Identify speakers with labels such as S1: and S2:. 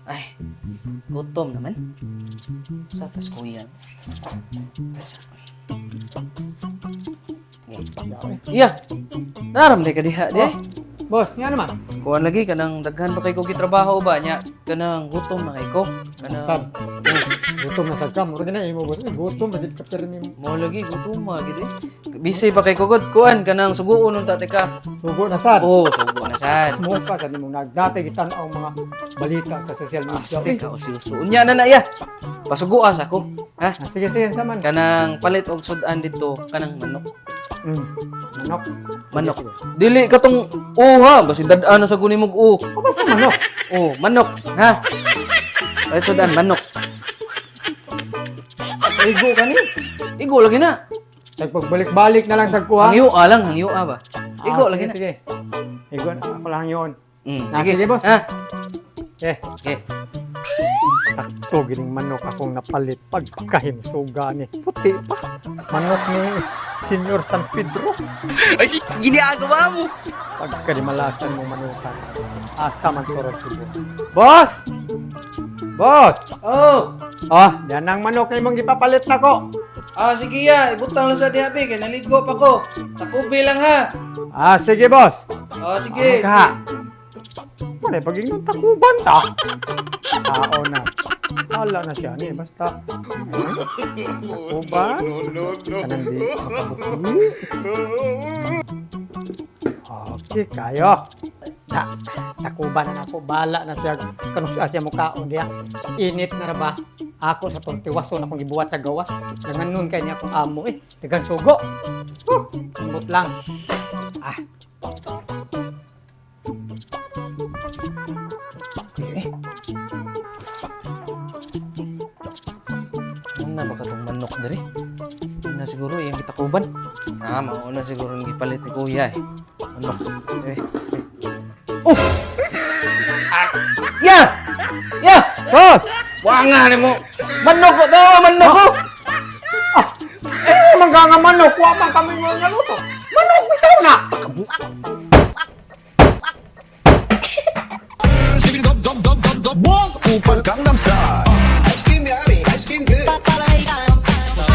S1: Ay, gutom naman. Sa pas kuya. Iya. Naram ka diha di.
S2: Boss, nga naman.
S1: Kuan lagi kanang daghan ba kay ko gitrabaho ba nya? Kanang gutom na kay ko.
S2: Sad.
S1: Kanang
S2: Gutom na sad ka. Mura na imo boss. Gutom na gid ka pirmi mo.
S1: mo lagi gutom ma gid. Busy pa kay ko gud kuan kanang suguon unta ka.
S2: Sugo na sad.
S1: Oh, sugo na sad.
S2: Mo ka sa nimong nagdati gitan ang mga balita sa social media.
S1: Aste ka ususo. Unya na ya. Pasuguas ako. Ha?
S2: Sige, saman.
S1: Kanang palit og sudan dito kanang manok.
S2: Manok.
S1: Manok. Dili katong ha, basi dad-an na sa kunin mog
S2: Basta manok.
S1: Oh, manok, ha? Palit sudan manok.
S2: Igo ka ni.
S1: Igo lagi na.
S2: Nagpagbalik-balik na lang sa kuha.
S1: Ang yu'a lang, ang yu'a ba? Igo lagi na.
S2: Sige. Igo na. Ako lang yun.
S1: Sige,
S2: boss.
S1: Ha?
S2: Okay. Sakto gining manok akong napalit pagkahimsuga ni. Puti pa. Manok ni Senyor San Pedro.
S3: Ay, ginagawa mo.
S2: Pagkadimalasan mo manukan. Asa man turod subo. Boss! Boss!
S1: Oh!
S2: Yan ang manok na imong gipapalit na ko.
S1: Sige ya, ibutang lang sa dihabi, kaya naligo pa ko. Takubi lang ha.
S2: Sige boss.
S1: Sige.
S2: Ka. Ano paging takuban ta? Sao na. Hala na siya ni basta. Takuban. Kanang di makabuhi. Okay kayo. Takuban na ako. Bala na siya. Kanus siya mukhaon diya. Init na ra ba? Ako sa tortiwaso na akong ibuhat sa gawas. Nanganon kay niya akong amo Dagang sugo. Lambot lang.
S1: Ano na ba katong manok dari? Hindi na siguro yung kitakuban. Mauna siguro yung gipalit ni kuya Manok. Oh! Ya! Ya!
S2: Boss!
S1: Wanga ni mo! Manok ko daw! Manok ko!
S2: Mangga manok, wa man kami mo naluto. Manok bitaw na.
S4: Upal Gangnam Style